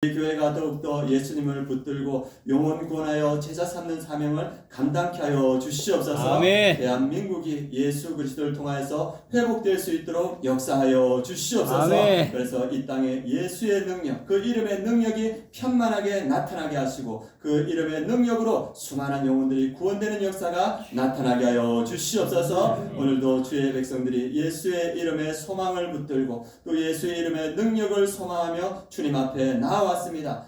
우리 교회가 더욱더 예수님을 붙들고 영혼 구원하여 제자 삼는 사명을 감당케 하여 주시옵소서. 아멘. 대한민국이 예수 그리스도를 통하여서 회복될 수 있도록 역사하여 주시옵소서. 아멘. 그래서 이 땅에 예수의 능력, 그 이름의 능력이 편만하게 나타나게 하시고 그 이름의 능력으로 수많은 영혼들이 구원되는 역사가 나타나게 하여 주시옵소서. 오늘도 주의 백성들이 예수의 이름의 소망을 붙들고 또 예수의 이름의 능력을 소망하며 주님 앞에 나아왔습니다.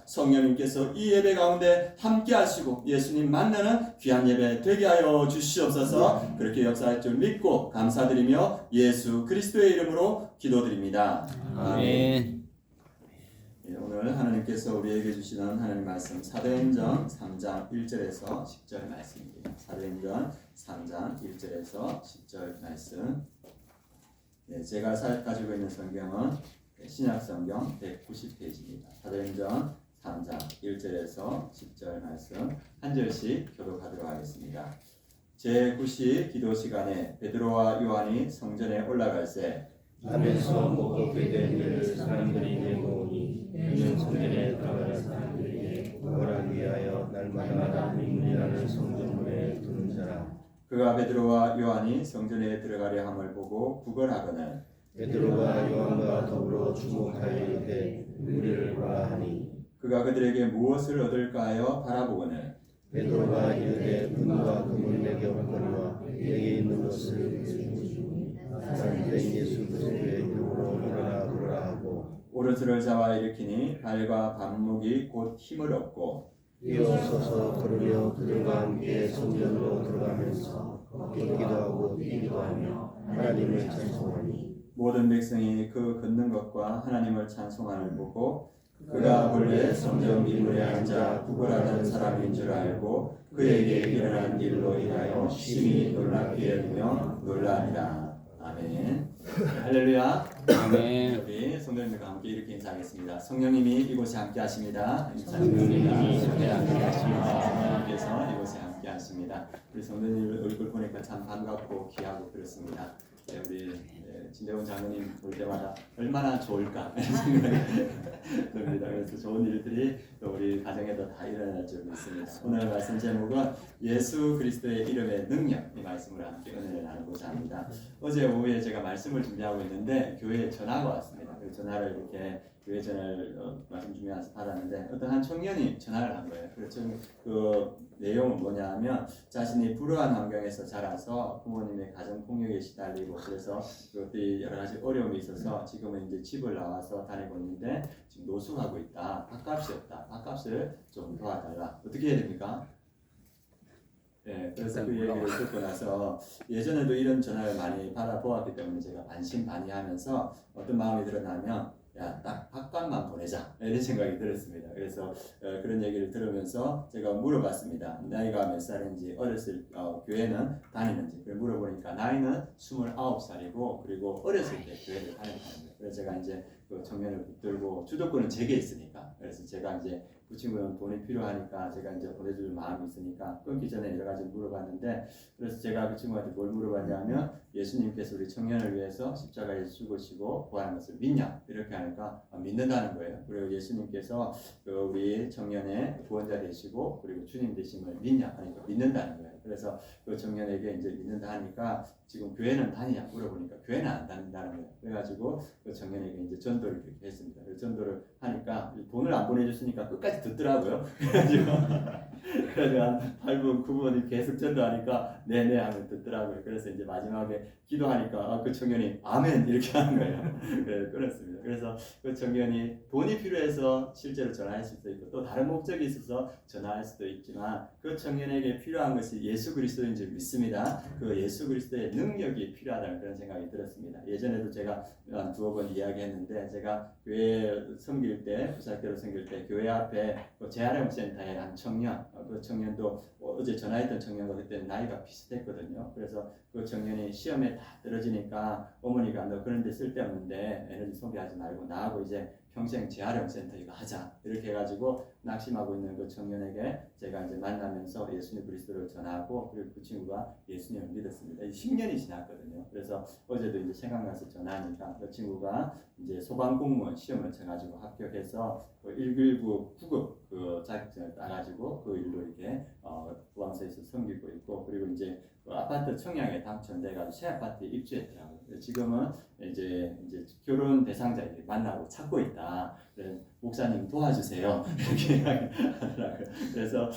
성령님께서 이 예배 가운데 함께 하시고 예수님 만나는 귀한 예배 되게 하여 주시옵소서. 그렇게 역사할 줄 믿고 감사드리며 예수 그리스도의 이름으로 기도드립니다. 아멘. 오늘 하나님께서 우리에게 주시는 하나님 말씀 사도행전 3장 1절에서 10절 말씀입니다. 사도행전 3장 1절에서 10절 말씀. 제가 가지고 있는 성경은 신약성경 190페이지입니다. 사도행전 3장 1절에서 10절 말씀 한 절씩 교독하도록 하겠습니다. 제9시 기도 시간에 베드로와 요한이 성전에 올라갈새 하면서 먹게 된 일을 사람들이 내모으니 이는 성전에 들어가는 사람들에게 구걸하기 위하여 날마다 민문이라는 성전문에 두는 자라. 그가 베드로와 요한이 성전에 들어가려 함을 보고 구걸하거늘 베드로가 요한과 더불어 주목하여 이르되 우리를 보라 하니 그가 그들에게 무엇을 얻을까 하여 바라보거늘 베드로가 이르되 은과 금을 내게 얻거니와 내게 있는 것을 주시니 살아계신 예수 그리스도의 이름으로 일어나 보라 하고 오른손을 잡아 일으키니 발과 발목이 곧 힘을 얻고 일어서서 걸으며 그들과 함께 성전으로 들어가면서 걷기도 하고 뛰기도 하며 하나님을 찬송하니 모든 백성이 그 걷는 것과 하나님을 찬송함을 보고 그가 본래 성전 미문에 앉아 구걸하던 사람인 줄 알고 그에게 일어난 일로 인하여 심히 놀랍게 여기며 놀라니라. 아멘. 할렐루야. 아멘. 우리 성도님들과 함께 이렇게 인사하겠습니다. 성령님이 이곳에 함께 하십니다. 성령님이 이곳에 함께 하십니다. 성령님께서 이곳에 함께 하십니다. 우리 성도님 얼굴 보니까 참 반갑고 귀하고 그렇습니다. 우리 진대원 장로님 볼 때마다 얼마나 좋을까 이런 생각이 듭니다. 그래서 좋은 일들이 또 우리 가정에도 다 일어날 줄 믿습니다. 오늘 말씀 제목은 예수 그리스도의 이름의 능력, 이 말씀으로 함께 은혜를 나누고자 합니다. 어제 오후에 제가 말씀을 준비하고 있는데 교회에 전화가 왔습니다. 그 전화를 이렇게 교회 전화를 말씀 준비해서 받았는데 어떤 한 청년이 전화를 한 거예요. 그 내용은 뭐냐 하면 자신이 불우한 환경에서 자라서 부모님의 가정 폭력에 시달리고 그래서 그것들이 여러 가지 어려움이 있어서 지금은 이제 집을 나와서 다니고 있는데 지금 노숙하고 있다. 밥값이 없다. 밥값을 좀 도와달라. 어떻게 해야 됩니까? 그래서 그 얘기를 듣고 나서 예전에도 이런 전화를 많이 받아보았기 때문에 제가 반신반의하면서 어떤 마음이 들었냐면 딱 밥값만 보내자 이런 생각이 들었습니다. 그래서 그런 얘기를 들으면서 제가 물어봤습니다. 나이가 몇 살인지 어렸을 교회는 다니는지. 그걸 물어보니까 나이는 29살이고 그리고 어렸을 때 교회를 다녔다는 거예요. 그래서 제가 이제 그 청년을 붙들고 주도권은 제게 있으니까 그래서 제가 이제 그 친구는 돈이 필요하니까 제가 이제 보내줄 마음이 있으니까 끊기 전에 여러 가지 물어봤는데 그래서 제가 그 친구한테 뭘 물어봤냐면 예수님께서 우리 청년을 위해서 십자가에 죽으시고 구하는 것을 믿냐 이렇게 하니까 믿는다는 거예요. 그리고 예수님께서 그 우리 청년의 구원자 되시고 그리고 주님 되심을 믿냐 하니까 믿는다는 거예요. 그래서 그 청년에게 이제 믿는다 하니까 지금 교회는 다니냐 물어보니까 교회는 안 다닌다는 거예요. 그래가지고 그 청년에게 이제 전도를 그렇게 했습니다. 전도를 하니까 돈을 안 보내줬으니까 끝까지 듣더라고요. 그래가지고 한 8분, 9분이 계속 전도하니까 네네 하면 듣더라고요. 그래서 이제 마지막에 기도하니까 그 청년이 아멘 이렇게 하는 거예요. 그래서 끊었습니다. 그래서 그 청년이 돈이 필요해서 실제로 전화할 수도 있고 또 다른 목적이 있어서 전화할 수도 있지만 그 청년에게 필요한 것이 예수 그리스도인 줄 믿습니다. 그 예수 그리스도의 능력이 필요하다는 그런 생각이 들었습니다. 예전에도 제가 한 두어 번 이야기했는데 제가 교회 섬길 때 부사교로 섬길 때 교회 앞에 그 재활용센터에 한 청년 그 청년도 어제 전화했던 청년과 그때는 나이가 비슷했거든요. 그래서 그 청년이 시험에 다 떨어지니까 어머니가 너 그런 데 쓸데없는데 에너지 소비하지 하지 말고 나하고 이제 평생 재활용 센터 이거 하자 이렇게 해가지고 낙심하고 있는 그 청년에게 제가 이제 만나면서 예수님 그리스도를 전하고 그리고 그 친구가 예수님을 믿었습니다. 10년이 지났거든요. 그래서 어제도 이제 생각나서 전하니까 그 친구가 이제 소방공무원 시험을 쳐가지고 합격해서 그 119 구급 그 자격증을 따가지고 그 일로 이렇게 구방서에서 섬기고 있고 그리고 이제 그 아파트 청약에 당첨돼가지고 새 아파트에 입주했더라고요. 지금은 이제 결혼 대상자 이렇게 만나고 찾고 있다. 그래서 목사님 도와주세요. 이렇게 하더라고요. 그래서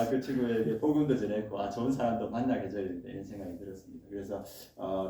그 친구에게 복음도 전했고 좋은 사람도 만나게 해줘야겠다 이런 생각이 들었습니다. 그래서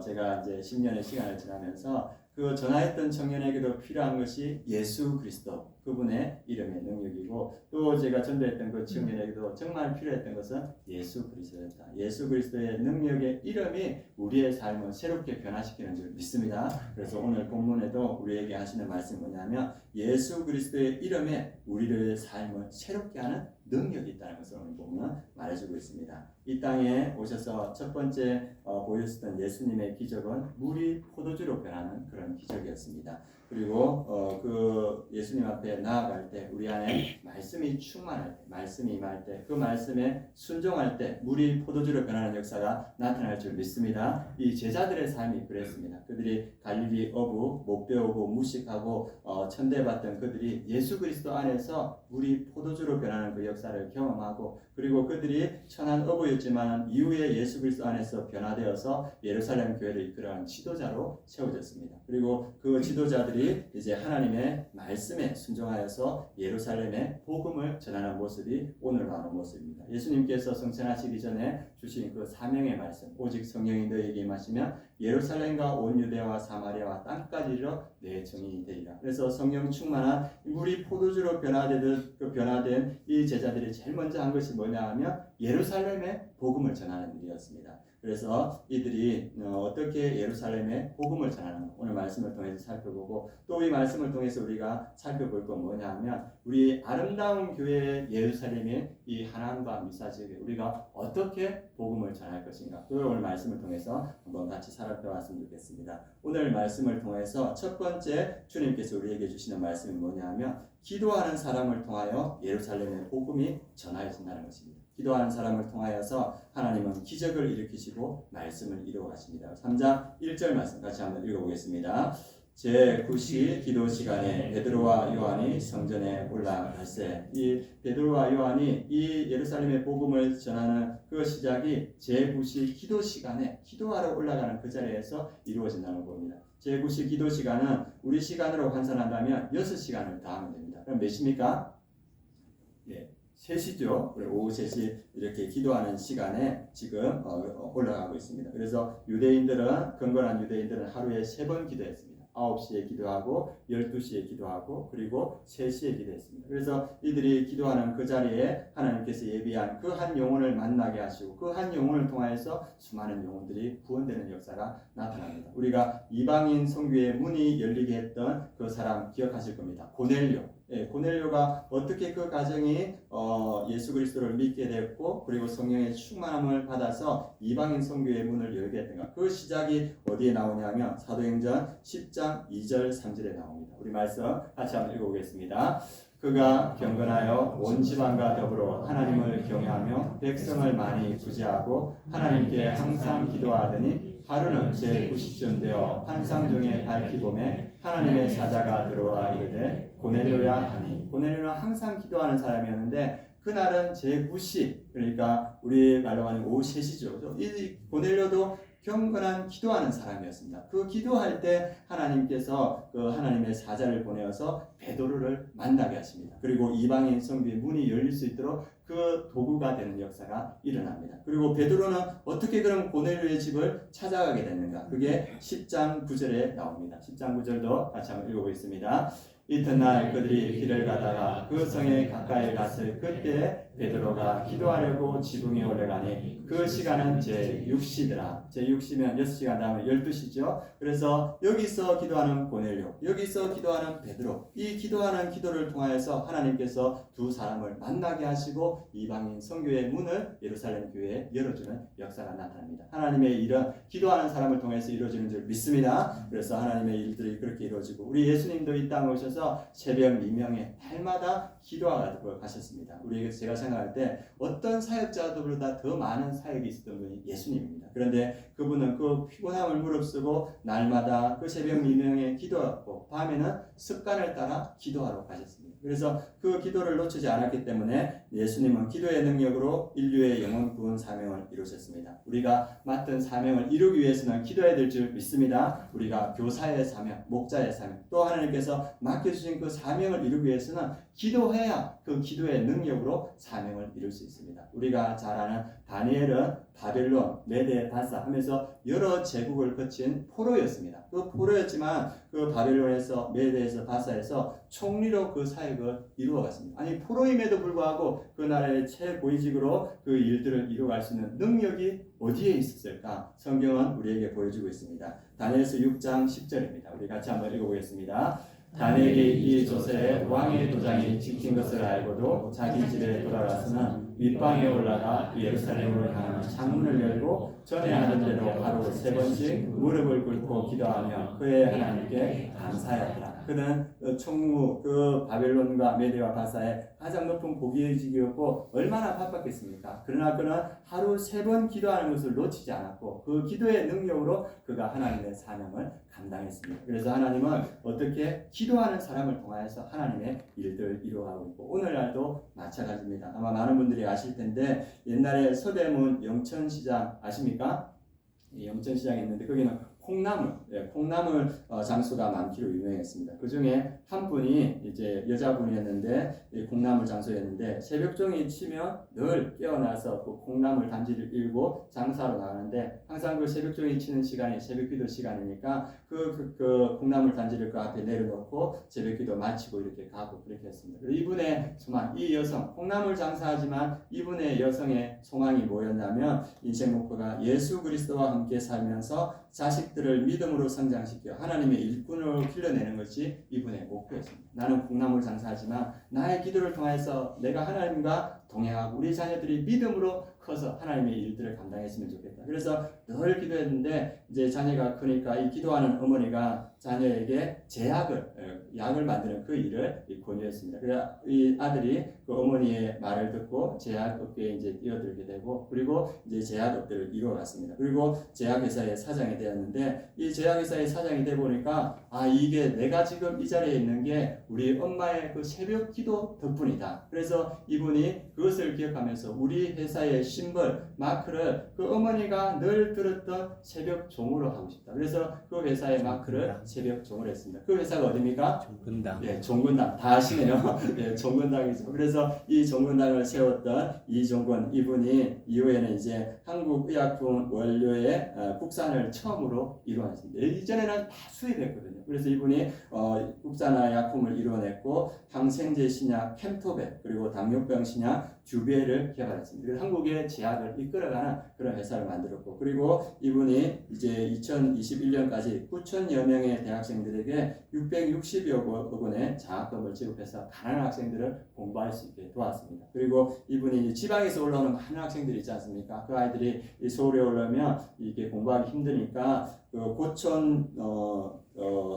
제가 이제 10년의 시간을 지나면서 그 전화했던 청년에게도 필요한 것이 예수 그리스도 그분의 이름의 능력이고 또 제가 전도했던 그 청년에게도 정말 필요했던 것은 예수 그리스도였다. 예수 그리스도의 능력의 이름이 우리의 삶을 새롭게 변화시키는 줄 믿습니다. 그래서 오늘 본문에도 우리에게 하시는 말씀이 뭐냐면 예수 그리스도의 이름에 우리의 삶을 새롭게 하는 능력이 있다는 것을 오늘 보면 말해주고 있습니다. 이 땅에 오셔서 첫 번째 보여주셨던 예수님의 기적은 물이 포도주로 변하는 그런 기적이었습니다. 그리고 그 예수님 앞에 나아갈 때 우리 안에 말씀이 충만할 때, 말씀이 임할 때, 그 말씀에 순종할 때 물이 포도주로 변하는 역사가 나타날 줄 믿습니다. 이 제자들의 삶이 그랬습니다. 그들이 갈릴리 어부, 못 배우고 무식하고 천대받던 그들이 예수 그리스도 안에서 물이 포도주로 변하는 그 역사를 경험하고 그리고 그들이 천한 어부였지만 이후에 예수 그리스도 안에서 변화되어서 예루살렘 교회를 이끌어가는 지도자로 세워졌습니다. 그리고 그 지도자들이 이제 하나님의 말씀에 순종하여서 예루살렘에 복음을 전하는 모습이 오늘 나오는 모습입니다. 예수님께서 승천하시기 전에 주신 그 사명의 말씀 오직 성령이 너희에게 임하시면 예루살렘과 온 유대와 사마리아와 땅까지 이르러 내 증인이 되리라. 그래서 성령 충만한 물이 포도주로 변화된 이 제자들이 제일 먼저 한 것이 뭐냐 하면 예루살렘에 복음을 전하는 일이었습니다. 그래서 이들이 어떻게 예루살렘에 복음을 전하는가 오늘 말씀을 통해서 살펴보고 또 이 말씀을 통해서 우리가 살펴볼 건 뭐냐 하면 우리 아름다운 교회 예루살렘의 이 하나님과 미사지에 우리가 어떻게 복음을 전할 것인가 그걸 오늘 말씀을 통해서 한번 같이 살펴봤으면 좋겠습니다. 오늘 말씀을 통해서 첫 번째 주님께서 우리에게 주시는 말씀이 뭐냐 하면 기도하는 사람을 통하여 예루살렘의 복음이 전하여진다는 것입니다. 기도하는 사람을 통하여서 하나님은 기적을 일으키시고 말씀을 이루어 가십니다. 3장 1절 말씀 같이 한번 읽어보겠습니다. 제9시 기도 시간에 베드로와 요한이 성전에 올라갈세. 이 베드로와 요한이 이 예루살렘의 복음을 전하는 그 시작이 제9시 기도 시간에 기도하러 올라가는 그 자리에서 이루어진다는 겁니다. 제9시 기도 시간은 우리 시간으로 환산한다면 6시간을 더하면 됩니다. 그럼 몇 시입니까? 네. 3시죠. 오후 3시 이렇게 기도하는 시간에 지금 올라가고 있습니다. 그래서 건건한 유대인들은 하루에 3번 기도했습니다. 9시에 기도하고 12시에 기도하고 그리고 3시에 기도했습니다. 그래서 이들이 기도하는 그 자리에 하나님께서 예비한 그 한 영혼을 만나게 하시고 그 한 영혼을 통하여서 수많은 영혼들이 구원되는 역사가 나타납니다. 우리가 이방인 선교의 문이 열리게 했던 그 사람 기억하실 겁니다. 고넬료가 어떻게 그 가정이 예수 그리스도를 믿게 됐고 그리고 성령의 충만함을 받아서 이방인 선교의 문을 열게 했던가 그 시작이 어디에 나오냐면 사도행전 10장 2절 3절에 나옵니다. 우리 말씀 같이 한번 읽어보겠습니다. 그가 경건하여 온 지방과 더불어 하나님을 경외하며 백성을 많이 구제하고 하나님께 항상 기도하더니 하루는 제9시쯤 되어 환상 중에 밝히 보매 하나님의 사자가 들어와 이르되 고넬료야 하니 고넬료는 항상 기도하는 사람이었는데 그날은 제9시 그러니까 우리 말로 하는 오후 3시죠. 이 고넬료도 경건한 기도하는 사람이었습니다. 그 기도할 때 하나님께서 그 하나님의 사자를 보내어서 베드로를 만나게 하십니다. 그리고 이방인 성교의 문이 열릴 수 있도록 그 도구가 되는 역사가 일어납니다. 그리고 베드로는 어떻게 그런 고넬료의 집을 찾아가게 됐는가? 그게 10장 9절에 나옵니다. 10장 9절도 같이 한번 읽어보겠습니다. 이튿날 그들이 길을 가다가 그 성에 가까이 갔을 그때 베드로가 기도하려고 지붕에 올라가니 그 시간은 제6시더라. 제6시면 6시간 다음에 12시죠. 그래서 여기서 기도하는 고넬료, 여기서 기도하는 베드로, 이 기도하는 기도를 통하여서 하나님께서 두 사람을 만나게 하시고 이방인 선교의 문을 예루살렘 교회에 열어주는 역사가 나타납니다. 하나님의 일은 기도하는 사람을 통해서 이루어지는 줄 믿습니다. 그래서 하나님의 일들이 그렇게 이루어지고 우리 예수님도 이 땅에 오셔서 새벽 미명에 날마다 기도하고 가셨습니다. 우리에게 제가 생각할 때 어떤 사역자들보다 더 많은 사역이 있었던 분이 예수님입니다. 그런데 그분은 그 피곤함을 무릅쓰고 날마다 그 새벽 미명에 기도하고 밤에는 습관을 따라 기도하러 가셨습니다. 그래서 그 기도를 놓치지 않았기 때문에 예수님은 기도의 능력으로 인류의 영혼 구원 사명을 이루셨습니다. 우리가 맡은 사명을 이루기 위해서는 기도해야 될 줄 믿습니다. 우리가 교사의 사명, 목자의 사명, 또 하나님께서 맡겨주신 그 사명을 이루기 위해서는 기도해야 그 기도의 능력으로 사명을 이룰 수 있습니다. 우리가 잘 아는 다니엘은 바벨론, 메데, 바사 하면서 여러 제국을 거친 포로였습니다. 그 포로였지만 그 바벨론에서 메데에서 바사에서 총리로 그 사역을 이루어갔습니다. 아니 포로임에도 불구하고 그 나라의 최고위직으로 그 일들을 이루어갈 수 있는 능력이 어디에 있었을까? 성경은 우리에게 보여주고 있습니다. 다니엘서 6장 10절입니다. 우리 같이 한번 읽어보겠습니다. 다니엘이 이 조세에 왕의 도장이 찍힌 것을 알고도 자기 집에 돌아가서는 윗방에 올라가 예루살렘으로 향하는 창문을 열고 전에 하던 대로 하루 3번씩 무릎을 꿇고 기도하며 그의 하나님께 감사하였더라. 그는 총무 그 바벨론과 메데와 바사의 가장 높은 고위직이었고 얼마나 바빴겠습니까? 그러나 그는 하루 3번 기도하는 것을 놓치지 않았고 그 기도의 능력으로 그가 하나님의 사명을 감당했습니다. 그래서 하나님은 어떻게 기도하는 사람을 통하여서 하나님의 일들을 이루어가고 있고 오늘날도 마찬가지입니다. 아마 많은 분들이 아실 텐데 옛날에 서대문 영천시장 아십니까? 영천시장이 있는데 거기는 콩나물 장소가 많기로 유명했습니다. 그 중에 한 분이 이제 여자분이었는데 콩나물 장소였는데 새벽종이 치면 늘 깨어나서 그 콩나물 단지를 일고 장사로 나가는데 항상 그 새벽종이 치는 시간이 새벽기도 시간이니까 그 콩나물 단지를 그 앞에 내려놓고 새벽기도 마치고 이렇게 가고 그렇게 했습니다. 그리고 이분의 소망, 이 여성 콩나물 장사하지만 이분의 여성의 소망이 뭐였냐면 인생 목표가 예수 그리스도와 함께 살면서 자식들을 믿음으로 성장시켜 하나님의 일꾼으로 길러내는 것이 이분의 목표였습니다. 나는 콩나물 장사하지만 나의 기도를 통해서 내가 하나님과 동행하고 우리 자녀들이 믿음으로 커서 하나님의 일들을 감당했으면 좋겠다. 그래서 늘 기도했는데 이제 자녀가 크니까 이 기도하는 어머니가 자녀에게 약을 만드는 그 일을 권유했습니다. 그래서 이 아들이 그 어머니의 말을 듣고 제약업계에 이제 뛰어들게 되고 그리고 이제 제약업들을 이루어갔습니다. 그리고 제약회사의 사장이 되었는데 이 제약회사의 사장이 돼 보니까 이게 내가 지금 이 자리에 있는 게 우리 엄마의 그 새벽 기도 덕분이다. 그래서 이분이 그것을 기억하면서 우리 회사의 심벌, 마크를 그 어머니가 늘 들었던 새벽 종으로 하고 싶다. 그래서 그 회사의 마크를 새벽 종으로 했습니다. 그 회사가 어디입니까? 종근당. 네, 종근당. 다 아시네요. 네, 종근당이죠. 그래서 이 종근당을 세웠던 이종근 이분이 이후에는 이제 한국의약품 원료의 국산을 처음으로 이루어냈습니다. 이전에는 다 수입했거든요. 그래서 이분이 국산화 약품을 이루어냈고 항생제 신약 캠토백 그리고 당뇨병 신약 듀베를 개발했습니다. 그래서 한국의 제약을 이끌어가는 그런 회사를 만들었고 그리고 이분이 이제 2021년까지 9,000여 명의 대학생들에게 660여 원의 장학금을 지급해서 가난한 학생들을 공부할 수 있게 도왔습니다. 그리고 이분이 지방에서 올라오는 많은 학생들이 있지 않습니까? 그 아이들이 서울에 올라오면 이게 공부하기 힘드니까 그 고촌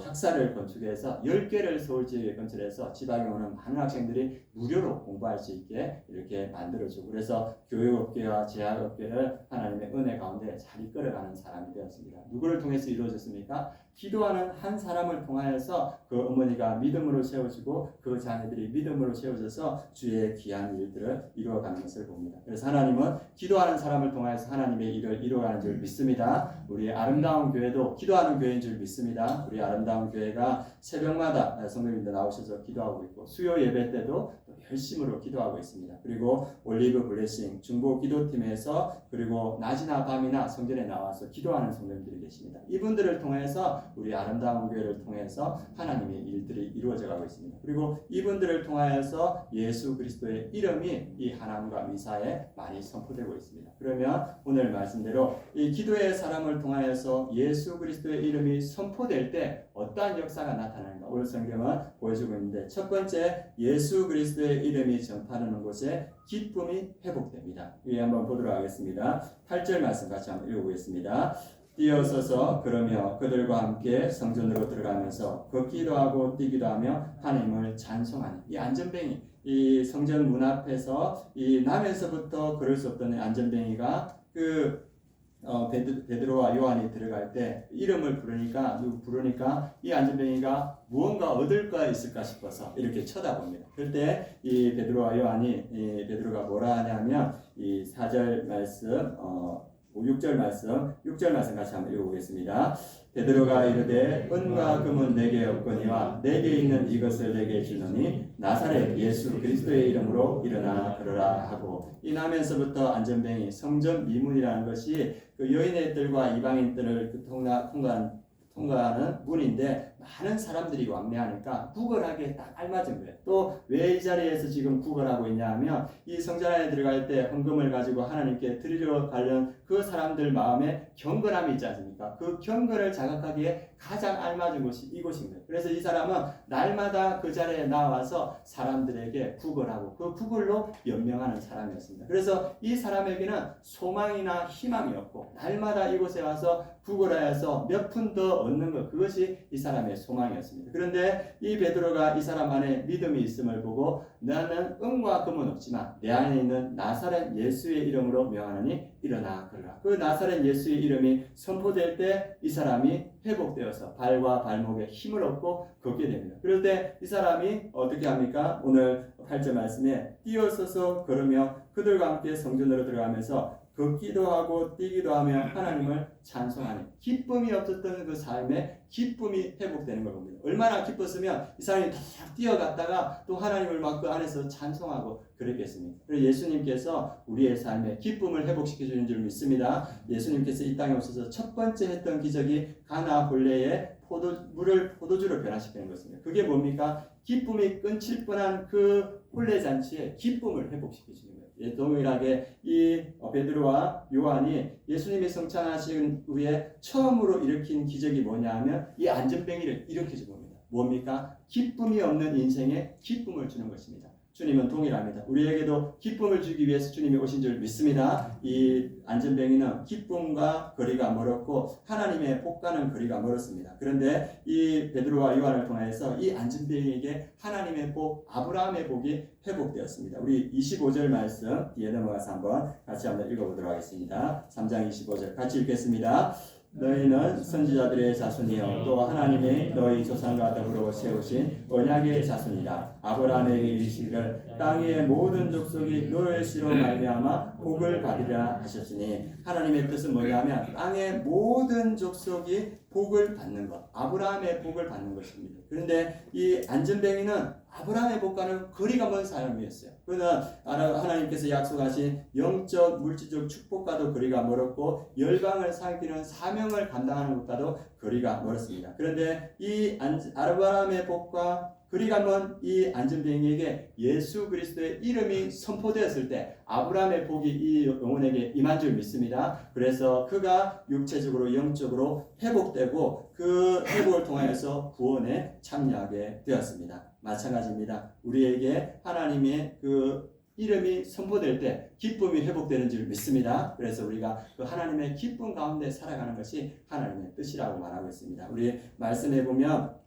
학사를 건축해서 10개를 서울 지역에 건설해서 지방에 오는 많은 학생들이 무료로 공부할 수 있게 이렇게 만들어주고 그래서 교육업계와 제약업계를 하나님의 은혜 가운데 잘 이끌어가는 사람이 되었습니다. 누구를 통해서 이루어졌습니까? 기도하는 한 사람을 통하여서 그 어머니가 믿음으로 세워지고 그 자녀들이 믿음으로 세워져서 주의 귀한 일들을 이루어가는 것을 봅니다. 그래서 하나님은 기도하는 사람을 통하여서 하나님의 일을 이루어가는 줄 믿습니다. 우리 아름다운 교회도 기도하는 교회인 줄 믿습니다. 우리 아름다운 교회가 새벽마다 성도님들 나오셔서 기도하고 있고 수요 예배 때도 열심으로 기도하고 있습니다. 그리고 올리브 블레싱 중보 기도팀에서 그리고 낮이나 밤이나 성전에 나와서 기도하는 성도님들이 계십니다. 이분들을 통해서 우리 아름다운 교회를 통해서 하나님의 일들이 이루어져 가고 있습니다. 그리고 이분들을 통하여서 예수 그리스도의 이름이 이 하나님과 미사에 많이 선포되고 있습니다. 그러면 오늘 말씀대로 이 기도의 사람을 통하여서 예수 그리스도의 이름이 선포될 때 어떠한 역사가 나타나는가 오늘 성경은 보여주고 있는데, 첫 번째 예수 그리스도의 이름이 전파하는 곳에 기쁨이 회복됩니다. 이 한번 보도록 하겠습니다. 8절 말씀 같이 한번 읽어보겠습니다. 뛰어서서 그러며 그들과 함께 성전으로 들어가면서 걷기도 하고 뛰기도 하며 하나님을 찬송하니, 이 안전뱅이, 이 성전 문 앞에서 이 남에서부터 걸을 수 없던 안전뱅이가 베드로와 요한이 들어갈 때 이름을 부르니까 이 안전뱅이가 무언가 얻을 거 있을까 싶어서 이렇게 쳐다봅니다. 그럴 때 이 베드로와 요한이 베드로가 뭐라 하냐면 이 4절 말씀 6절 말씀 같이 한번 읽어보겠습니다. 베드로가 이르되 은과 금은 내게 없거니와 내게 있는 이것을 내게 주노니 나사렛 예수 그리스도의 이름으로 일어나 걸으라 하고, 이 남에서부터 안전뱅이 성전 미문이라는 것이 그 여인들과 이방인들을 통과하는 문인데 많은 사람들이 왕래하니까 구걸하기에 딱 알맞은 거예요. 또 왜 이 자리에서 지금 구걸하고 있냐 하면 이 성전 안에 들어갈 때 헌금을 가지고 하나님께 드리러 가려는 그 사람들 마음에 경건함이 있지 않습니까? 그 경건을 자극하기에 가장 알맞은 곳이 이곳입니다. 그래서 이 사람은 날마다 그 자리에 나와서 사람들에게 구걸하고 그 구걸로 연명하는 사람이었습니다. 그래서 이 사람에게는 소망이나 희망이 없고 날마다 이곳에 와서 구걸하여서 몇 푼 더 얻는 것, 그것이 이 사람의 소망이었습니다. 그런데 이 베드로가 이 사람 안에 믿음이 있음을 보고 나는 은과 금은 없지만 내 안에 있는 나사렛 예수의 이름으로 명하노니 일어나 걸으라. 그 나사렛 예수의 이름이 선포될 때 이 사람이 회복되어서 발과 발목에 힘을 얻고 걷게 됩니다. 그럴 때 이 사람이 어떻게 합니까? 오늘 8절 말씀에 뛰어서서 걸으며 그들과 함께 성전으로 들어가면서 걷기도 하고 뛰기도 하며 하나님을 찬송하는, 기쁨이 없었던 그 삶에 기쁨이 회복되는 걸 봅니다. 얼마나 기뻤으면 이 사람이 탁 뛰어갔다가 또 하나님을 막 그 안에서 찬송하고 그랬겠습니까? 그래서 예수님께서 우리의 삶에 기쁨을 회복시켜 주는 줄 믿습니다. 예수님께서 이 땅에 오셔서 첫 번째 했던 기적이 가나 본래의 물을 포도주로 변화시키는 것입니다. 그게 뭡니까? 기쁨이 끊칠 뻔한 그 혼례 잔치에 기쁨을 회복시켜 주는 거예요. 동일하게 이 베드로와 요한이 예수님이 성찬하신 후에 처음으로 일으킨 기적이 뭐냐 하면 이 안전뱅이를 일으켜 줍니다. 뭡니까? 기쁨이 없는 인생에 기쁨을 주는 것입니다. 주님은 동일합니다. 우리에게도 기쁨을 주기 위해서 주님이 오신 줄 믿습니다. 이 안전뱅이는 기쁨과 거리가 멀었고 하나님의 복과는 거리가 멀었습니다. 그런데 이 베드로와 요한을 통해서 이 안전뱅이에게 하나님의 복, 아브라함의 복이 회복되었습니다. 우리 25절 말씀 뒤에 넘어가서 같이 한번 읽어보도록 하겠습니다. 3장 25절 같이 읽겠습니다. 너희는 선지자들의 자손이요 또 하나님의 너희 조상과 더불어 세우신 언약의 자손이라. 아브라함에게 이르시기를 땅의 모든 족속이 너의 씨로 말미암아 복을 받으리라 하셨으니, 하나님의 뜻은 뭐냐면 땅의 모든 족속이 복을 받는 것, 아브라함의 복을 받는 것입니다. 그런데 이 안전뱅이는 아브라함의 복과는 거리가 먼 삶이었어요. 그러나 하나님께서 약속하신 영적 물질적 축복과도 거리가 멀었고 열방을 살피는 사명을 감당하는 것과도 거리가 멀었습니다. 그런데 이 아브라함의 복과 거리가 먼 이 안전뱅이에게 예수 그리스도의 이름이 선포되었을 때 아브라함의 복이 이 영혼에게 임한 줄 믿습니다. 그래서 그가 육체적으로 영적으로 회복되고 그 회복을 통하여서 구원에 참여하게 되었습니다. 마찬가지입니다. 우리에게 하나님의 그 이름이 선포될 때 기쁨이 회복되는 줄 믿습니다. 그래서 우리가 그 하나님의 기쁨 가운데 살아가는 것이 하나님의 뜻이라고 말하고 있습니다. 우리 말씀해 보면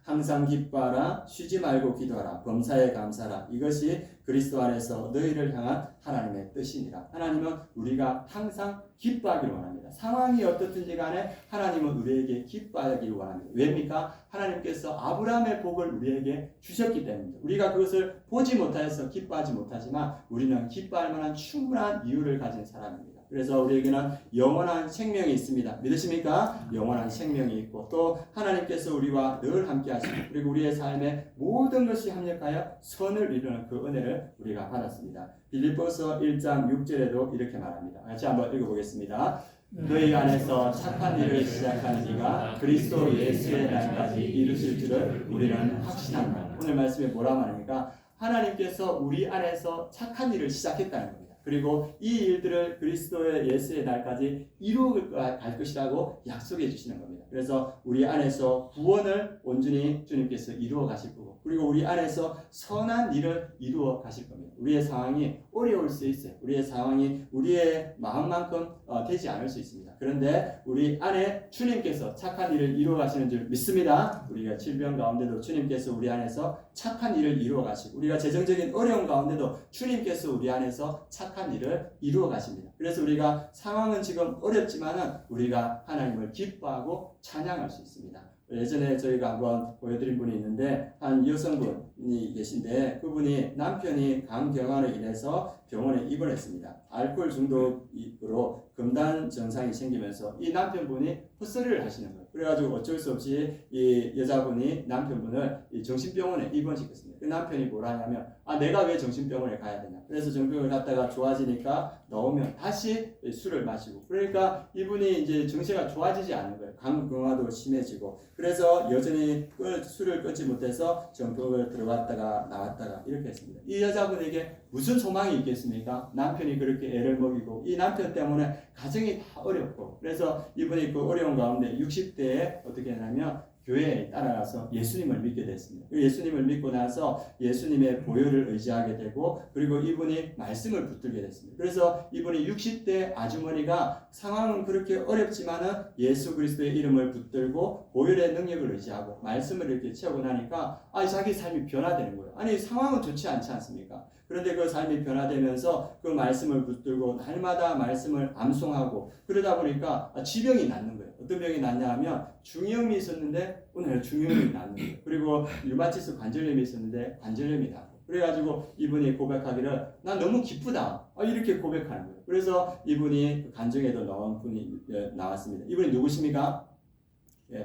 항상 기뻐하라, 쉬지 말고 기도하라, 범사에 감사하라. 이것이 그리스도 안에서 너희를 향한 하나님의 뜻입니다. 하나님은 우리가 항상 기뻐하기를 원합니다. 상황이 어떻든지 간에 하나님은 우리에게 기뻐하기를 원합니다. 왜입니까? 하나님께서 아브라함의 복을 우리에게 주셨기 때문입니다. 우리가 그것을 보지 못하여서 기뻐하지 못하지만 우리는 기뻐할 만한 충분한 이유를 가진 사람입니다. 그래서 우리에게는 영원한 생명이 있습니다. 믿으십니까? 영원한 생명이 있고 또 하나님께서 우리와 늘 함께 하시고 그리고 우리의 삶에 모든 것이 합력하여 선을 이루는 그 은혜를 우리가 받았습니다. 빌립보서 1장 6절에도 이렇게 말합니다. 같이 한번 읽어보겠습니다. 너희 안에서 착한 일을 시작하는 이가 그리스도 예수의 날까지 이루실 줄을 우리는 확신한다. 오늘 말씀에 뭐라 말합니까? 하나님께서 우리 안에서 착한 일을 시작했다는 겁니다. 그리고 이 일들을 그리스도의 예수의 날까지 이루어갈 것이라고 약속해 주시는 겁니다. 그래서 우리 안에서 구원을 온전히 주님께서 이루어 가실 거고 그리고 우리 안에서 선한 일을 이루어 가실 겁니다. 우리의 상황이 어려울 수 있어요. 우리의 상황이 우리의 마음만큼 되지 않을 수 있습니다. 그런데 우리 안에 주님께서 착한 일을 이루어 가시는 줄 믿습니다. 우리가 질병 가운데도 주님께서 우리 안에서 착한 일을 이루어 가시고 우리가 재정적인 어려움 가운데도 주님께서 우리 안에서 착한 일을 이루어 가십니다. 그래서 우리가 상황은 지금 어렵지만은 우리가 하나님을 기뻐하고 찬양할 수 있습니다. 예전에 저희가 한번 보여드린 분이 있는데 한 여성분이 계신데 그분이 남편이 간경화로 인해서 병원에 입원했습니다. 알코올 중독으로 금단 증상이 생기면서 이 남편분이 헛소리를 하시는 거예요. 그래가지고 어쩔 수 없이 이 여자분이 남편분을 이 정신병원에 입원시켰습니다. 그 남편이 뭐라 하냐면 내가 왜 정신병원에 가야 되냐. 그래서 정신병원을 갔다가 좋아지니까 나오면 다시 술을 마시고 그러니까 이분이 이제 정신가 좋아지지 않는 거예요. 간경화도 심해지고 그래서 여전히 술을 끊지 못해서 정병을 들어갔다가 나왔다가 이렇게 했습니다. 이 여자분에게 무슨 소망이 있겠습니까? 남편이 그렇게 애를 먹이고 이 남편 때문에 가정이 다 어렵고 그래서 이분이 그 어려운 가운데 60대에 어떻게 하냐면 교회에 따라가서 예수님을 믿게 됐습니다. 예수님을 믿고 나서 예수님의 보혈을 의지하게 되고 그리고 이분이 말씀을 붙들게 됐습니다. 그래서 이분이 60대 아주머니가 상황은 그렇게 어렵지만은 예수 그리스도의 이름을 붙들고 보혈의 능력을 의지하고 말씀을 이렇게 채우고 나니까 자기 삶이 변화되는 거예요. 아니 상황은 좋지 않지 않습니까? 그런데 그 삶이 변화되면서 그 말씀을 붙들고 날마다 말씀을 암송하고 그러다 보니까 지병이 낫는 거예요. 어떤 병이 낫냐 하면 중이염이 있었는데 오늘 중이염이 낫는 거예요. 그리고 류마티스 관절염이 있었는데 관절염이 낫고 그래가지고 이분이 고백하기를 난 너무 기쁘다 이렇게 고백하는 거예요. 그래서 이분이 간증에도 나온 분이 나왔습니다. 이분이 누구십니까?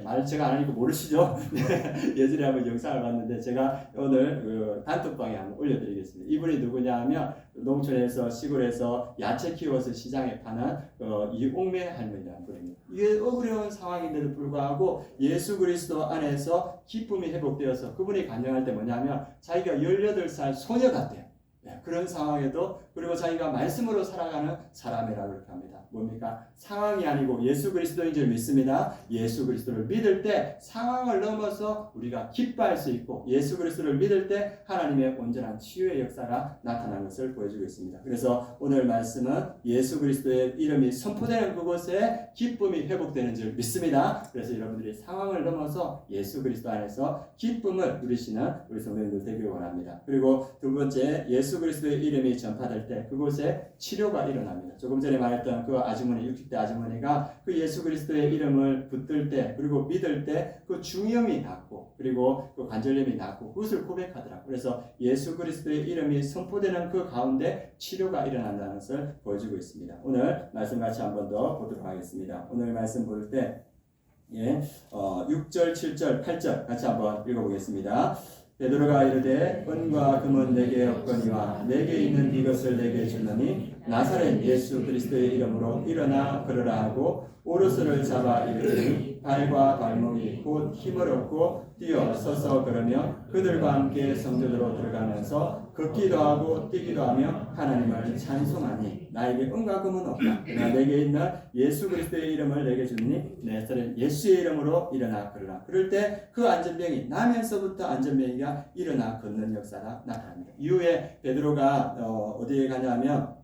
말 제가 안 하니까 모르시죠? 예전에 한번 영상을 봤는데 제가 오늘 그 단톡방에 한번 올려드리겠습니다. 이분이 누구냐 하면 농촌에서 시골에서 야채 키워서 시장에 파는 이옥매 할머니라는 분입니다. 이게 어려운 상황인데도 불구하고 예수 그리스도 안에서 기쁨이 회복되어서 그분이 간증할 때 뭐냐면 자기가 18살 소녀 같대요. 그런 상황에도 그리고 자기가 말씀으로 살아가는 사람이라고 그렇게 합니다. 뭡니까? 상황이 아니고 예수 그리스도인 줄 믿습니다. 예수 그리스도를 믿을 때 상황을 넘어서 우리가 기뻐할 수 있고 예수 그리스도를 믿을 때 하나님의 온전한 치유의 역사가 나타나는 것을 보여주고 있습니다. 그래서 오늘 말씀은 예수 그리스도의 이름이 선포되는 그곳에 기쁨이 회복되는 줄 믿습니다. 그래서 여러분들이 상황을 넘어서 예수 그리스도 안에서 기쁨을 누리시는 우리 성도님들 되길 원합니다. 그리고 두 번째 예수 그리스도의 이름이 전파될 때 그곳에 치료가 일어납니다. 조금 전에 말했던 그 아주머니 60대 아주머니가 그 예수 그리스도의 이름을 붙들 때 그리고 믿을 때 그 중이염이 낫고 그리고 그 관절염이 낫고 그것을 고백하더라고요. 그래서 예수 그리스도의 이름이 선포되는 그 가운데 치료가 일어난다는 것을 보여주고 있습니다. 오늘 말씀 같이 한 번 더 보도록 하겠습니다. 오늘 말씀 볼 때 6절, 7절, 8절 같이 한번 읽어보겠습니다. 베드로가 이르되 은과 금은 내게 없거니와 내게 있는 이것을 내게 주노니 나사렛 예수 그리스도의 이름으로 일어나 걸으라 하고 오르스를 잡아 일으키니 발과 발목이 곧 힘을 얻고 뛰어 서서 걸으며 그들과 함께 성전으로 들어가면서 걷기도 하고 뛰기도 하며 하나님을 찬송하니 나에게 은과 금은 없다. 그러나 내게 있는 예수 그리스도의 이름을 내게 주니 나사렛 예수의 이름으로 일어나 걸으라. 그럴 때 그 안전병이 나면서부터 안전병이가 일어나 걷는 역사가 나타납니다. 이후에 베드로가 어디에 가냐면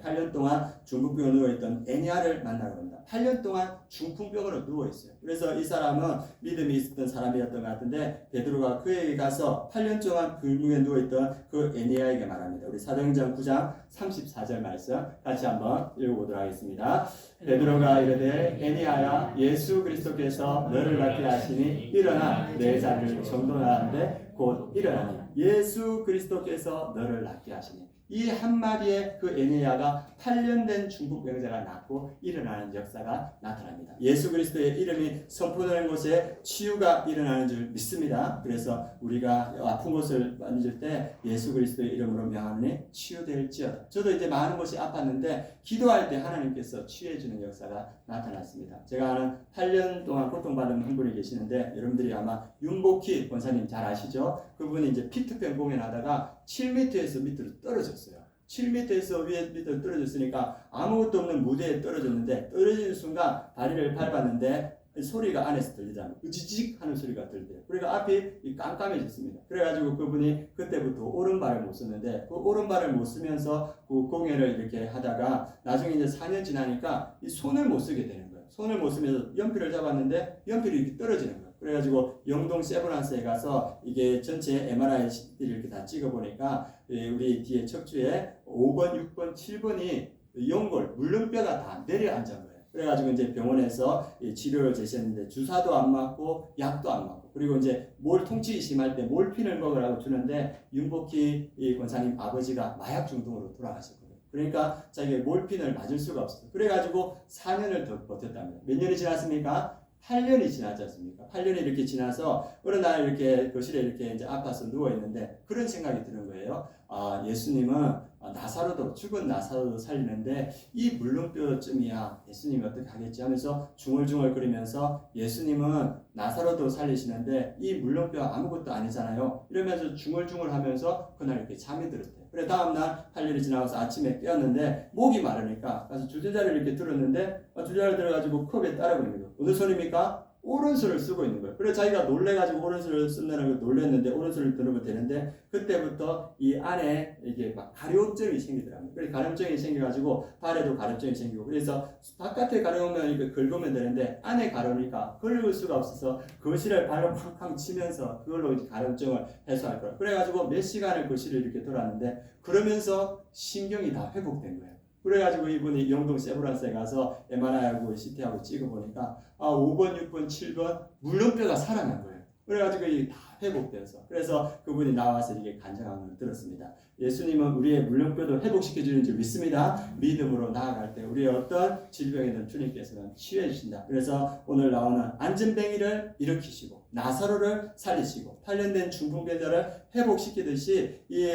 8년 동안 중풍병으로 누워있던 애니아를 만나러 갑니다. 8년 동안 중풍병으로 누워있어요. 그래서 이 사람은 믿음이 있었던 사람이었던 것 같은데 베드로가 그에게 가서 8년 동안 굴궁에 누워있던 그 애니아에게 말합니다. 우리 사도행전 9장 34절 말씀 같이 한번 읽어보도록 하겠습니다. 베드로가 이르되 애니아야 예수 그리스도께서 너를 낫게 하시니 일어나 내 자리를 정돈하는데 곧 일어나니 예수 그리스도께서 너를 낫게 하시니 이 한 마리의 그 에네야가 8년 된 중풍 병자가 낫고 일어나는 역사가 나타납니다. 예수 그리스도의 이름이 선포되는 곳에 치유가 일어나는 줄 믿습니다. 그래서 우리가 아픈 곳을 만질 때 예수 그리스도의 이름으로 명하노니 치유될지어다. 저도 이제 많은 곳이 아팠는데 기도할 때 하나님께서 치유해 주는 역사가 나타났습니다. 제가 아는 8년 동안 고통받은 한 분이 계시는데 여러분들이 아마 윤복희 권사님 잘 아시죠? 그분이 이제 피트병 공연하다가 7m에서 밑으로 떨어졌어요. 7m에서 밑으로 떨어졌으니까 아무것도 없는 무대에 떨어졌는데 떨어지는 순간 다리를 밟았는데 소리가 안에서 들리잖아요. 으지직 하는 소리가 들려요. 그러니까 앞이 깜깜해졌습니다. 그래가지고 그분이 그때부터 오른발을 못 썼는데 그 오른발을 못 쓰면서 그 공연을 이렇게 하다가 나중에 이제 4년 지나니까 이 손을 못 쓰게 되는 거예요. 손을 못 쓰면서 연필을 잡았는데 연필이 이렇게 떨어지는 거예요. 그래가지고 영동 세브란스에 가서 이게 전체 MRI를 이렇게 다 찍어보니까 우리 뒤에 척추에 5번, 6번, 7번이 연골, 물렁뼈가 다 내려앉은 거예요. 그래가지고 이제 병원에서 치료를 제시했는데 주사도 안 맞고 약도 안 맞고 그리고 이제 몰 통증이 심할 때 몰핀을 먹으라고 주는데 윤복희 권사님 아버지가 마약 중독으로 돌아가셨거든요. 그러니까 자기가 몰핀을 맞을 수가 없어요. 그래가지고 4년을 더 버텼답니다. 몇 년이 지났습니까? 8년이 지나지 않습니까? 8년이 이렇게 지나서 어느 날 이렇게 거실에 이렇게 이제 아파서 누워 있는데 그런 생각이 드는 거예요. 아, 예수님은 나사로도 죽은 나사로도 살리는데 이 물렁뼈쯤이야 예수님이 어떻게 하겠지 하면서 중얼중얼거리면서 예수님은 나사로도 살리시는데 이 물렁뼈 아무것도 아니잖아요. 이러면서 중얼중얼하면서 그날 이렇게 잠이 들었대요. 그래 다음날 8년이 지나서 아침에 깨었는데 목이 마르니까 가서 주전자를 이렇게 들었는데 주전자를 들어가지고 컵에 따르고 있는 거예요. 어느 손입니까? 오른손을 쓰고 있는 거예요. 그래서 자기가 놀래가지고 오른손을 쓴다는 걸 놀랬는데 오른손을 들으면 되는데 그때부터 이 안에 이게 막 가려움증이 생기더라고요. 그래서 가려움증이 생겨가지고 발에도 가려움증이 생기고 그래서 바깥에 가려우면 이거 긁으면 되는데 안에 가려우니까 긁을 수가 없어서 거실을 발로 쾅쾅 치면서 그걸로 이제 가려움증을 해소할 거예요. 그래가지고 몇 시간을 거실을 이렇게 돌았는데 그러면서 신경이 다 회복된 거예요. 그래가지고 이분이 영동 세브란스에 가서 MRI하고 CT하고 찍어보니까 5번, 6번, 7번 물렁뼈가 살아난 거예요. 그래가지고 이게 다 회복돼서 그래서 그분이 나와서 이게 간증함을 들었습니다. 예수님은 우리의 물렁뼈도 회복시켜주는 줄 믿습니다. 믿음으로 나아갈 때 우리의 어떤 질병이든 주님께서는 치유해 주신다. 그래서 오늘 나오는 안진뱅이를 일으키시고 나사로를 살리시고 8년 된 중풍병자를 회복시키듯이 이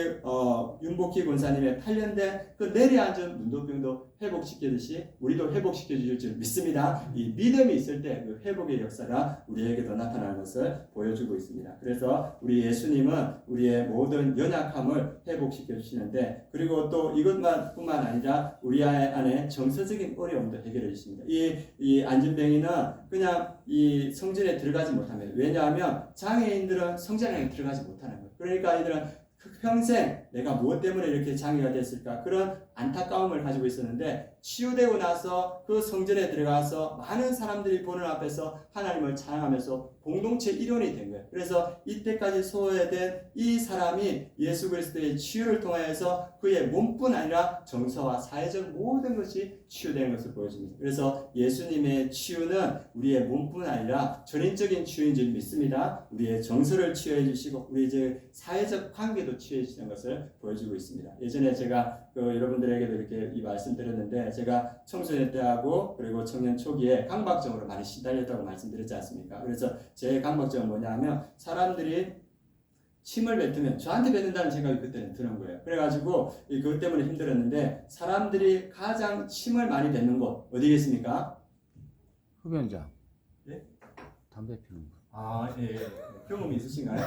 윤복희 권사님의 8년 된 그 내려앉은 문도병도 회복시키듯이 우리도 회복시켜 주실 줄 믿습니다. 이 믿음이 있을 때 그 회복의 역사가 우리에게도 나타나는 것을 보여주고 있습니다. 그래서 우리 예수님은 우리의 모든 연약함을 회복시켜 주시는데 그리고 또 이것뿐만 아니라 우리 안에 정서적인 어려움도 해결해 주십니다. 이 안진뱅이는 그냥 이 성전에 들어가지 못합니다. 왜냐하면 장애인들은 성전에 들어가지 못하는 거예요. 그러니까 이들은 평생 내가 무엇 때문에 이렇게 장애가 됐을까 그런 안타까움을 가지고 있었는데 치유되고 나서 그 성전에 들어가서 많은 사람들이 보는 앞에서 하나님을 찬양하면서 공동체 일원이 된 거예요. 그래서 이때까지 소외된 이 사람이 예수 그리스도의 치유를 통하여서 그의 몸뿐 아니라 정서와 사회적 모든 것이 치유되는 것을 보여줍니다. 그래서 예수님의 치유는 우리의 몸뿐 아니라 전인적인 치유인 줄 믿습니다. 우리의 정서를 치유해 주시고 우리 이제 사회적 관계도 치유해 주시는 것을 보여주고 있습니다. 예전에 제가 여러분들에게도 이렇게 이 말씀 드렸는데 제가 청소년 때하고 그리고 청년 초기에 강박증으로 많이 시달렸다고 말씀드렸지 않습니까? 그래서 제 강박증은 뭐냐 하면 사람들이 침을 뱉으면 저한테 뱉는다는 생각이 그때는 드는 거예요. 그래가지고 그것 때문에 힘들었는데 사람들이 가장 침을 많이 뱉는 곳 어디겠습니까? 흡연자. 예? 담배 피는 거. 아, 예. 경험이 있으신가요?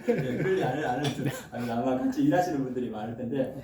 네, 그럴 리 안 해도 아마 같이 일하시는 분들이 많을 텐데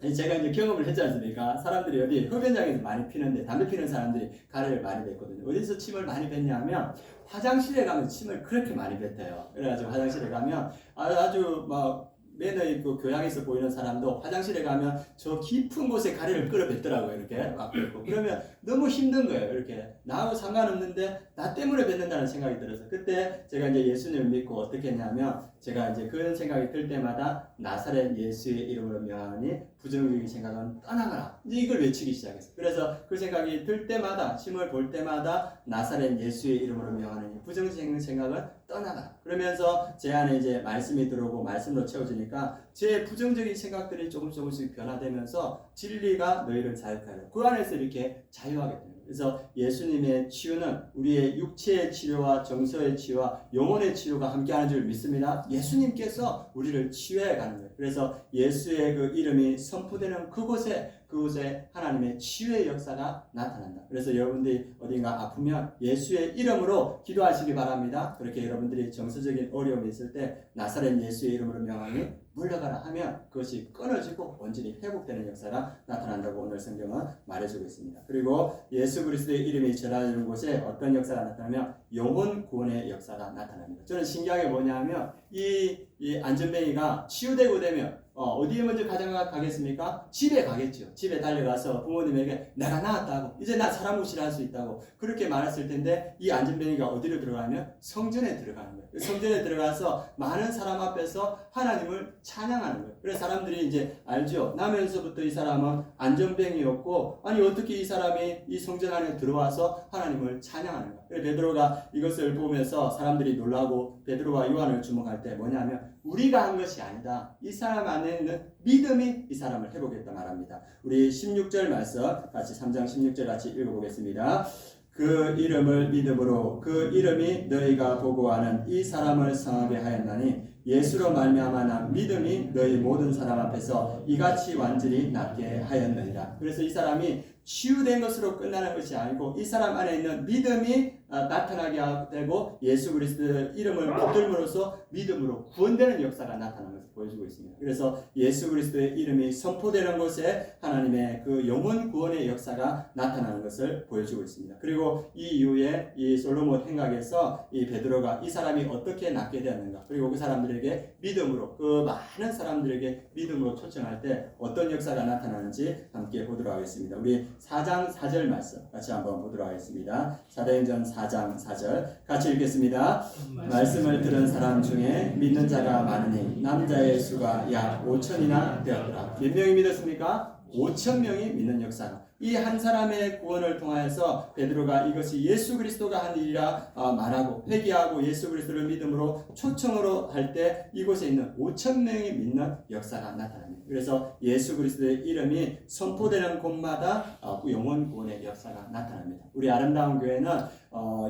제가 이제 경험을 했지 않습니까? 사람들이 어디 흡연장에서 많이 피는데 담배 피는 사람들이 가래를 많이 뱉거든요. 어디서 침을 많이 뱉냐면 화장실에 가면 침을 그렇게 많이 뱉어요. 그래가지고 화장실에 가면 아주 막 매너 있고 교양 있어 보이는 사람도 화장실에 가면 저 깊은 곳에 가래를 끌어 뱉더라고요. 이렇게 막 뱉고 그러면 너무 힘든 거예요. 이렇게 나하고 상관없는데 나 때문에 뱉는다는 생각이 들어서 그때 제가 이제 예수님을 믿고 어떻게 했냐면 제가 이제 그런 생각이 들 때마다 나사렛 예수의 이름으로 명하니 부정적인 생각은 떠나가라. 이제 이걸 외치기 시작했어요. 그래서 그 생각이 들 때마다 시험을 볼 때마다 나사렛 예수의 이름으로 명하니 부정적인 생각은 떠나가라. 그러면서 제 안에 이제 말씀이 들어오고 말씀으로 채워지니까 제 부정적인 생각들이 조금씩 변화되면서 진리가 너희를 자유케 하라. 그 안에서 이렇게 자유하게 됩니다. 그래서 예수님의 치유는 우리의 육체의 치료와 정서의 치유와 영혼의 치유가 함께하는 줄 믿습니다. 예수님께서 우리를 치유해 가는 거예요. 그래서 예수의 그 이름이 선포되는 그곳에 하나님의 치유의 역사가 나타난다. 그래서 여러분들이 어딘가 아프면 예수의 이름으로 기도하시기 바랍니다. 그렇게 여러분들이 정서적인 어려움이 있을 때 나사렛 예수의 이름으로 명하니 물러가라 하면 그것이 끊어지고 온전히 회복되는 역사가 나타난다고 오늘 성경은 말해주고 있습니다. 그리고 예수 그리스도의 이름이 전하는 곳에 어떤 역사가 나타나면 영혼 구원의 역사가 나타납니다. 저는 신기한 게 뭐냐면 이 안전뱅이가 치유되고 되면 어디에 먼저 가겠습니까? 집에 가겠죠. 집에 달려가서 부모님에게 내가 나았다고 이제 나 사람 무시를 할 수 있다고 그렇게 말했을 텐데 이 안전뱅이가 어디로 들어가면 성전에 들어가는 거예요. 성전에 들어가서 많은 사람 앞에서 하나님을 찬양하는 거예요. 그래서 사람들이 이제 알죠. 나면서부터 이 사람은 안전뱅이였고 아니 어떻게 이 사람이 이 성전 안에 들어와서 하나님을 찬양하는가. 그래서 베드로가 이것을 보면서 사람들이 놀라고 베드로와 요한을 주목할 때 뭐냐면 우리가 한 것이 아니다. 이 사람 안에 있는 믿음이 이 사람을 회복했다 말합니다. 우리 16절 말씀 같이 3장 16절 같이 읽어보겠습니다. 그 이름을 믿음으로 그 이름이 너희가 보고하는 이 사람을 성하게 하였나니 예수로 말미암아 난 믿음이 너희 모든 사람 앞에서 이같이 완전히 낫게 하였느니라. 그래서 이 사람이 치유된 것으로 끝나는 것이 아니고 이 사람 안에 있는 믿음이 나타나게 되고 예수 그리스도의 이름을 붙들므로써 믿음으로 구원되는 역사가 나타나는 것을 보여주고 있습니다. 그래서 예수 그리스도의 이름이 선포되는 곳에 하나님의 그 영혼 구원의 역사가 나타나는 것을 보여주고 있습니다. 그리고 이 이후에 이 솔로몬 행각에서 이 베드로가 이 사람이 어떻게 낫게 되었는가 그리고 그 사람들에게 믿음으로 그 많은 사람들에게 믿음으로 초청할 때 어떤 역사가 나타나는지 함께 보도록 하겠습니다. 우리 4장 4절 말씀 같이 한번 보도록 하겠습니다. 사도행전 4장 4절 같이 읽겠습니다. 말씀을 들은 사람 중에 믿는 자가 많으니 남자의 수가 약 5천이나 되었더라. 몇 명이 믿었습니까? 5천 명이 믿는 역사가 이 한 사람의 구원을 통하여서 베드로가 이것이 예수 그리스도가 한 일이라 말하고 회개하고 예수 그리스도를 믿음으로 초청으로 할 때 이곳에 있는 5천 명이 믿는 역사가 나타납니다. 그래서 예수 그리스도의 이름이 선포되는 곳마다 영혼 구원의 역사가 나타납니다. 우리 아름다운 교회는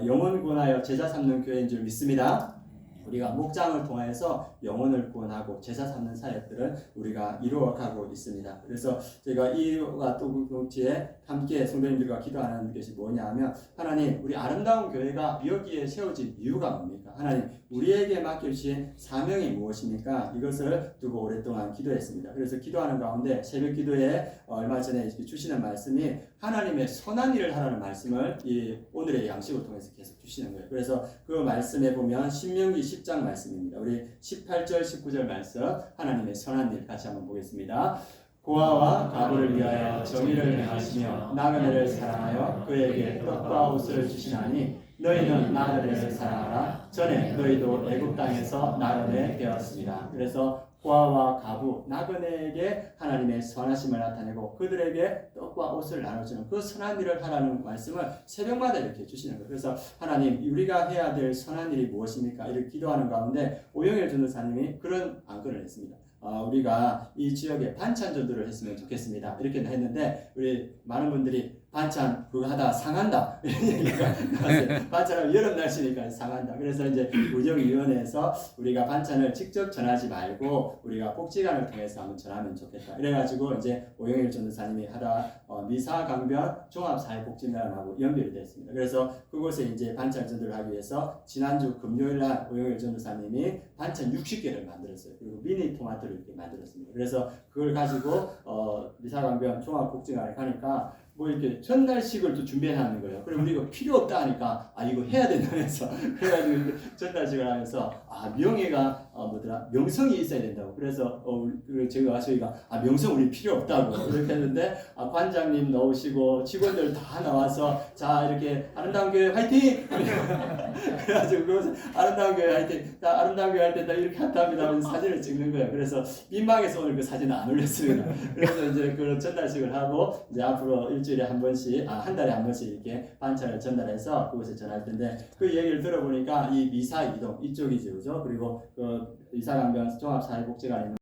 영혼 구원하여 제자 삼는 교회인 줄 믿습니다. 우리가 목장을 통해서 영혼을 구원하고 제사 삼는 사역들을 우리가 이루어가고 있습니다. 그래서 제가 이와 또 동시에 함께 성도님들과 기도하는 것이 뭐냐면 하나님 우리 아름다운 교회가 여기에 세워진 이유가 뭡니까? 하나님 우리에게 맡겨주신 사명이 무엇입니까? 이것을 두고 오랫동안 기도했습니다. 그래서 기도하는 가운데 새벽 기도에 얼마 전에 주시는 말씀이 하나님의 선한 일을 하라는 말씀을 이 오늘의 양식을 통해서 계속 주시는 거예요. 그래서 그 말씀에 보면 신명기 10장 말씀입니다. 우리 18절 19절 말씀 하나님의 선한 일 같이 한번 보겠습니다. 고아와 과부를 위하여 정의를 행하시며 나그네를 사랑하여 그에게 떡과 옷을 주시나니 너희는 나그네를 사랑하라. 전에 너희도 애굽 땅에서 나그네 되었습니다. 그래서 고아와 과부, 나그네에게 하나님의 선하심을 나타내고 그들에게 떡과 옷을 나눠주는 그 선한 일을 하라는 말씀을 새벽마다 이렇게 주시는 거예요. 그래서 하나님 우리가 해야 될 선한 일이 무엇입니까? 이렇게 기도하는 가운데 오영일 전도사님이 그런 안건을 했습니다. 우리가 이 지역에 반찬 전도를 했으면 좋겠습니다. 이렇게 했는데 우리 많은 분들이 반찬 그거 하다 상한다 이런 얘기가 나왔어요. 반찬은 여름 날씨니까 상한다. 그래서 이제 우정위원회에서 우리가 반찬을 직접 전하지 말고 우리가 복지관을 통해서 한번 전하면 좋겠다. 이래가지고 이제 오영일 전도사님이 하다 미사강변 종합사회복지관하고 연결이 됐습니다. 그래서 그곳에 이제 반찬 전도를 하기 위해서 지난주 금요일날 오영일 전도사님이 반찬 60개를 만들었어요. 그리고 미니 토마토를 이렇게 만들었습니다. 그래서 그걸 가지고 미사강변 종합복지관에 가니까 뭐 이렇게 전날식을 또 준비해놨는 거예요. 그럼 우리가 필요 없다 하니까 이거 해야 된다면서 그래가지고 이렇게 전날식을 하면서 명예가 뭐더라 명성이 있어야 된다고. 그래서 제가 저희가 명성 우리 필요 없다고 이렇게 했는데 관장님 나오시고 직원들 다 나와서 자 이렇게 아름다운 교회 화이팅! 그래가지고 그러면서 아름다운 교회 화이팅! 자 아름다운 교회 할 때 다 이렇게 한답니다 하면서 사진을 찍는 거예요. 그래서 민망해서 오늘 그 사진을 안 올렸습니다. 그래서 이제 그 전달식을 하고 이제 앞으로 일주일에 한 번씩 한 달에 한 번씩 이렇게 반찬을 전달해서 그곳에 전할 텐데 그 얘기를 들어보니까 이 미사 이동 이쪽이죠, 그죠? 그리고 그 이사강변 종합사회복지관에 있는